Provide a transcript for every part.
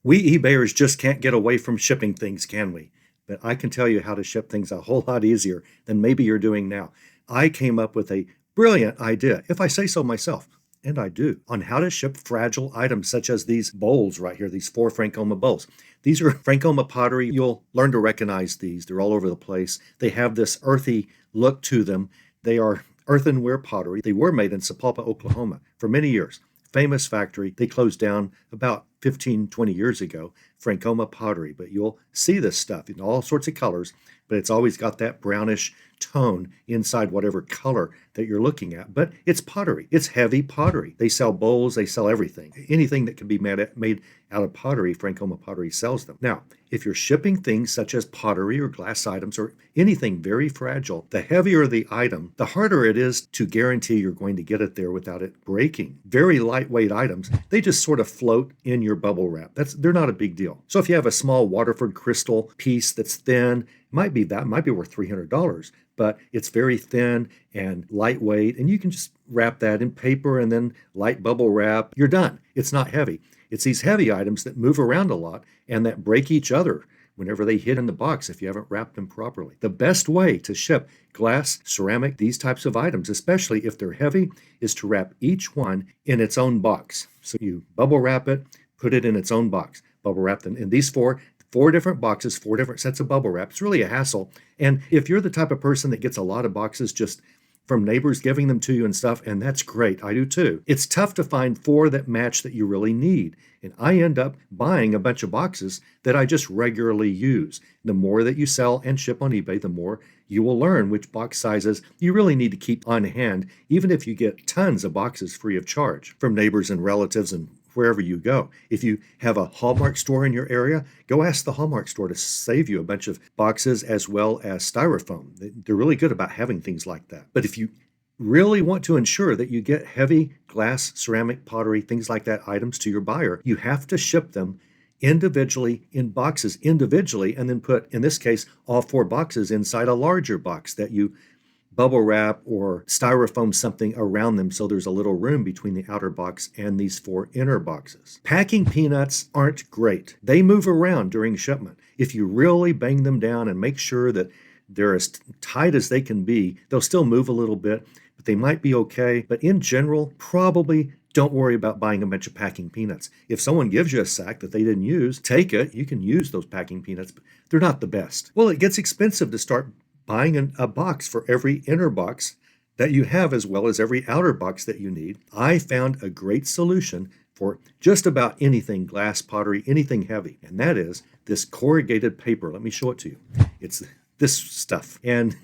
We eBayers just can't get away from shipping things, can we? But I can tell you how to ship things a whole lot easier than maybe you're doing now. I came up with a brilliant idea, if I say so myself, and I do, on how to ship fragile items such as these bowls right here, these 4 Frankoma bowls. These are Frankoma Pottery. You'll learn to recognize these. They're all over the place. They have this earthy look to them. They are earthenware pottery. They were made in Sapulpa, Oklahoma for many years. Famous factory. They closed down about 15, 20 years ago, Frankoma Pottery. But you'll see this stuff in all sorts of colors, but it's always got that brownish tone inside whatever color that you're looking at. But it's pottery. It's heavy pottery. They sell bowls. They sell everything. Anything that can be made out of pottery, Frankoma Pottery sells them. Now, if you're shipping things such as pottery or glass items or anything very fragile, the heavier the item, the harder it is to guarantee you're going to get it there without it breaking. Very lightweight items, they just sort of float in your bubble wrap. They're not a big deal. So if you have a small Waterford crystal piece that's thin, might be worth $300, but it's very thin and lightweight, and you can just wrap that in paper and then light bubble wrap. You're done. It's not heavy. It's these heavy items that move around a lot and that break each other whenever they hit in the box if you haven't wrapped them properly. The best way to ship glass, ceramic, these types of items, especially if they're heavy, is to wrap each one in its own box. So you bubble wrap it, put it in its own box, bubble wrap them in these four different boxes, 4 different sets of bubble wrap. It's really a hassle. And if you're the type of person that gets a lot of boxes just from neighbors giving them to you and stuff, and that's great, I do too. It's tough to find 4 that match that you really need. And I end up buying a bunch of boxes that I just regularly use. The more that you sell and ship on eBay, the more you will learn which box sizes you really need to keep on hand, even if you get tons of boxes free of charge from neighbors and relatives and wherever you go. If you have a Hallmark store in your area, go ask the Hallmark store to save you a bunch of boxes as well as styrofoam. They're really good about having things like that. But if you really want to ensure that you get heavy glass, ceramic, pottery, things like that items to your buyer, you have to ship them individually in boxes individually, and then put, in this case, all 4 boxes inside a larger box that you bubble wrap or styrofoam something around them so there's a little room between the outer box and these 4 inner boxes. Packing peanuts aren't great. They move around during shipment. If you really bang them down and make sure that they're as tight as they can be, they'll still move a little bit, but they might be okay. But in general, probably don't worry about buying a bunch of packing peanuts. If someone gives you a sack that they didn't use, take it. You can use those packing peanuts, but they're not the best. Well, it gets expensive to start buying a box for every inner box that you have as well as every outer box that you need. I found a great solution for just about anything glass, pottery, anything heavy, and that is this corrugated paper. Let me show it to you. It's this stuff, and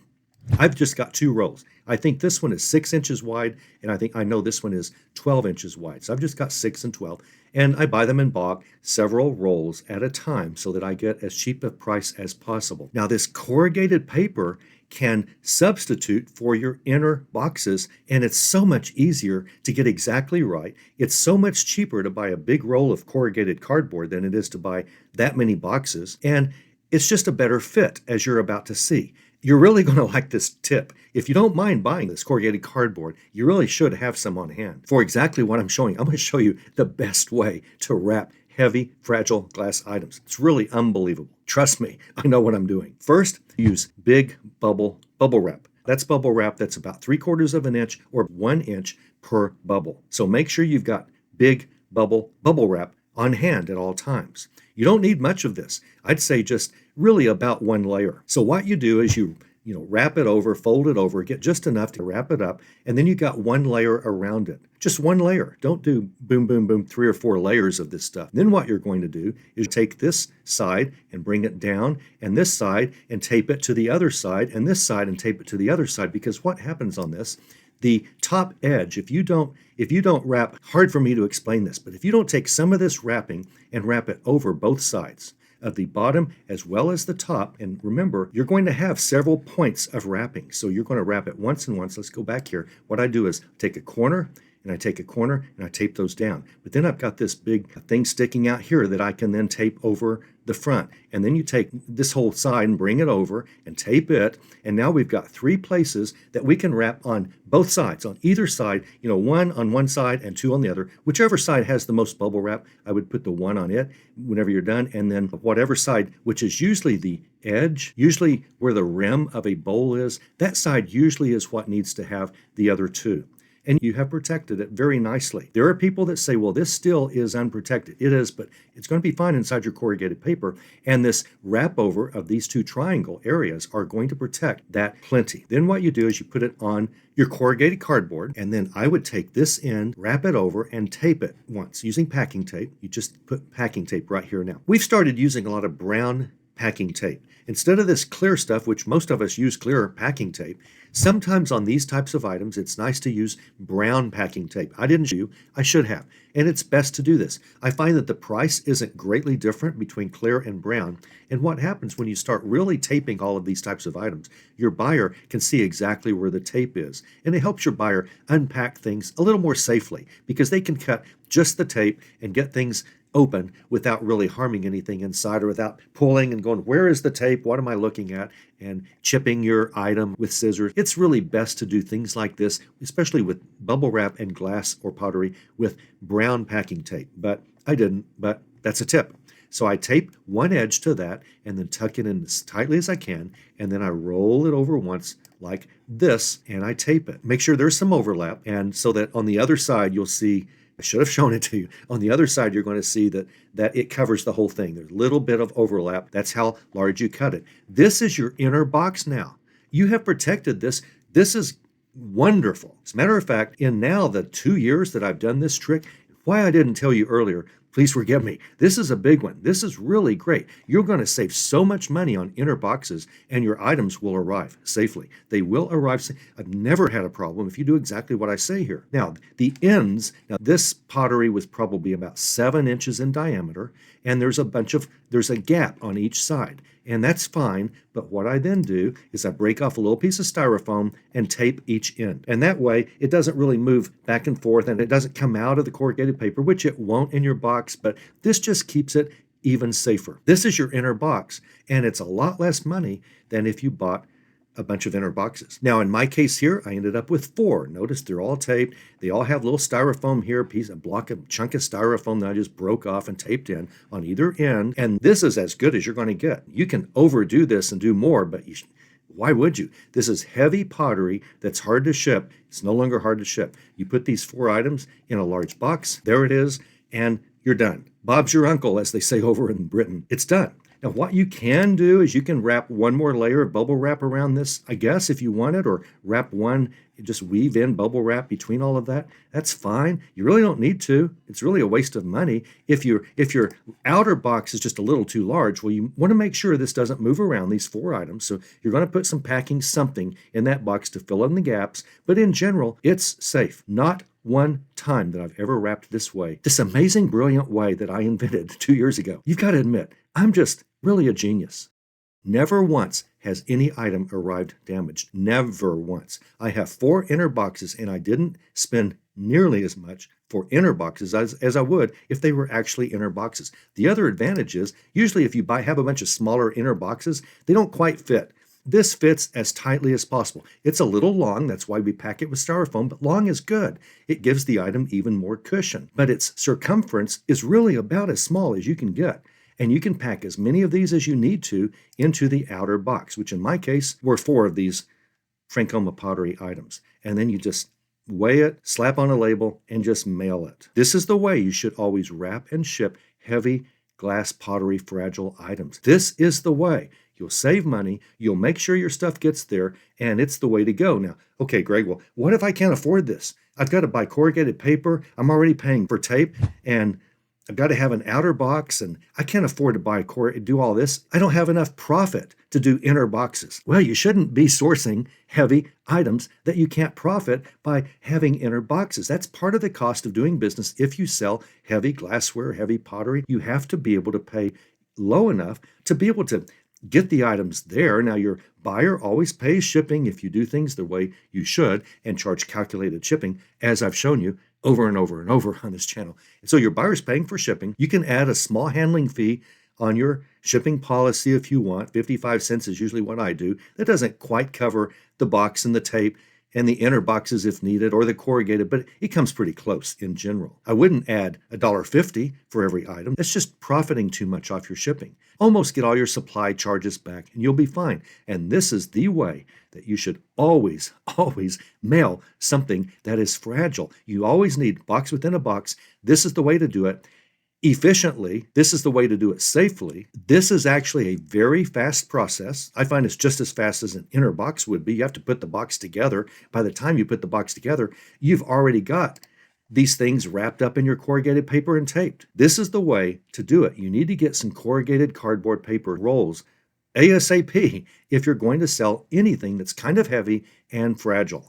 I've just got 2 rolls. I think this one is 6 inches wide, and I know this one is 12 inches wide. So I've just got 6 and 12, and I buy them in bulk, several rolls at a time, so that I get as cheap a price as possible. Now, this corrugated paper can substitute for your inner boxes, and it's so much easier to get exactly right. It's so much cheaper to buy a big roll of corrugated cardboard than it is to buy that many boxes, and it's just a better fit, as you're about to see. You're really going to like this tip. If you don't mind buying this corrugated cardboard, you really should have some on hand. For exactly what I'm showing, I'm going to show you the best way to wrap heavy, fragile glass items. It's really unbelievable. Trust me, I know what I'm doing. First, use big bubble wrap. That's bubble wrap that's about 3/4 of an inch or 1 inch per bubble. So make sure you've got big bubble wrap on hand at all times. You don't need much of this. I'd say just really about 1 layer. So what you do is you wrap it over, fold it over, get just enough to wrap it up, and then you got 1 layer around it. Just 1 layer. Don't do boom, boom, boom, 3 or 4 layers of this stuff. Then what you're going to do is take this side and bring it down, and this side and tape it to the other side, and this side and tape it to the other side, because what happens on this, the top edge, if you don't wrap, hard for me to explain this, but if you don't take some of this wrapping and wrap it over both sides of the bottom as well as the top, and remember, you're going to have several points of wrapping. So you're going to wrap it once and once. Let's go back here. What I do is take a corner and I take a corner and I tape those down. But then I've got this big thing sticking out here that I can then tape over the front. And then you take this whole side and bring it over and tape it. And now we've got 3 places that we can wrap on both sides, on either side, 1 on one side and 2 on the other. Whichever side has the most bubble wrap, I would put the 1 on it whenever you're done. And then whatever side, which is usually the edge, usually where the rim of a bowl is, that side usually is what needs to have the other 2. And you have protected it very nicely. There are people that say, well, this still is unprotected. It is, but it's going to be fine inside your corrugated paper. And this wrap over of these 2 triangle areas are going to protect that plenty. Then what you do is you put it on your corrugated cardboard, and then I would take this end, wrap it over, and tape it once using packing tape. You just put packing tape right here now. We've started using a lot of brown packing tape. Instead of this clear stuff, which most of us use clear packing tape, sometimes on these types of items, it's nice to use brown packing tape. I didn't use, I should have, and it's best to do this. I find that the price isn't greatly different between clear and brown, and what happens when you start really taping all of these types of items, your buyer can see exactly where the tape is, and it helps your buyer unpack things a little more safely because they can cut just the tape and get things open without really harming anything inside or without pulling and going, where is the tape? What am I looking at? And chipping your item with scissors. It's really best to do things like this, especially with bubble wrap and glass or pottery with brown packing tape. But I didn't, but that's a tip. So I tape one edge to that and then tuck it in as tightly as I can. And then I roll it over once like this and I tape it. Make sure there's some overlap. And so that on the other side, you'll see, I should have shown it to you. On the other side, you're going to see that it covers the whole thing. There's a little bit of overlap. That's how large you cut it. This is your inner box now. You have protected this. This is wonderful. As a matter of fact, in now the 2 years that I've done this trick, why I didn't tell you earlier, please forgive me. This is a big one. This is really great. You're going to save so much money on inner boxes and your items will arrive safely. They will arrive. I've never had a problem if you do exactly what I say here. Now, the ends, this pottery was probably about 7 inches in diameter and there's a gap on each side. And that's fine, but what I then do is I break off a little piece of styrofoam and tape each end. And that way, it doesn't really move back and forth and it doesn't come out of the corrugated paper, which it won't in your box, but this just keeps it even safer. This is your inner box, and it's a lot less money than if you bought a bunch of inner boxes. Now, in my case here, I ended up with 4. Notice they're all taped. They all have little styrofoam here, a chunk of styrofoam that I just broke off and taped in on either end. And this is as good as you're going to get. You can overdo this and do more, but why would you? This is heavy pottery that's hard to ship. It's no longer hard to ship. You put these 4 items in a large box. There it is. And you're done. Bob's your uncle, as they say over in Britain. It's done. Now, what you can do is you can wrap one more layer of bubble wrap around this, I guess, if you want it, or wrap one, just weave in bubble wrap between all of that. That's fine. You really don't need to. It's really a waste of money. If your outer box is just a little too large, well, you want to make sure this doesn't move around, these 4 items. So you're going to put some packing something in that box to fill in the gaps. But in general, it's safe. Not one time that I've ever wrapped this way. This amazing, brilliant way that I invented 2 years ago. You've got to admit, I'm just really a genius. Never once has any item arrived damaged. Never once. I have 4 inner boxes and I didn't spend nearly as much for inner boxes as I would if they were actually inner boxes. The other advantage is usually if you have a bunch of smaller inner boxes, they don't quite fit. This fits as tightly as possible. It's a little long, that's why we pack it with styrofoam, but long is good. It gives the item even more cushion. But its circumference is really about as small as you can get. And you can pack as many of these as you need to into the outer box, which in my case were 4 of these Frankoma Pottery items. And then you just weigh it, slap on a label, and just mail it. This is the way you should always wrap and ship heavy glass pottery fragile items. This is the way. You'll save money, you'll make sure your stuff gets there, and it's the way to go. Now, okay, Greg, well, what if I can't afford this? I've got to buy corrugated paper, I'm already paying for tape, and I've got to have an outer box, and I can't afford to do all this. I don't have enough profit to do inner boxes. Well, you shouldn't be sourcing heavy items that you can't profit by having inner boxes. That's part of the cost of doing business. If you sell heavy glassware, heavy pottery, you have to be able to pay low enough to be able to get the items there. Now, your buyer always pays shipping if you do things the way you should and charge calculated shipping, as I've shown you. over and over and over on this channel. So your buyer's paying for shipping. You can add a small handling fee on your shipping policy if you want. 55 cents is usually what I do. That doesn't quite cover the box and the tape and the inner boxes if needed, or the corrugated, but it comes pretty close in general. I wouldn't add $1.50 for every item. That's just profiting too much off your shipping. Almost get all your supply charges back and you'll be fine. And this is the way that you should always, always mail something that is fragile. You always need box within a box. This is the way to do it efficiently. This is the way to do it safely. This is actually a very fast process. I find it's just as fast as an inner box would be. You have to put the box together. By the time you put the box together, you've already got these things wrapped up in your corrugated paper and taped. This is the way to do it. You need to get some corrugated cardboard paper rolls ASAP if you're going to sell anything that's kind of heavy and fragile.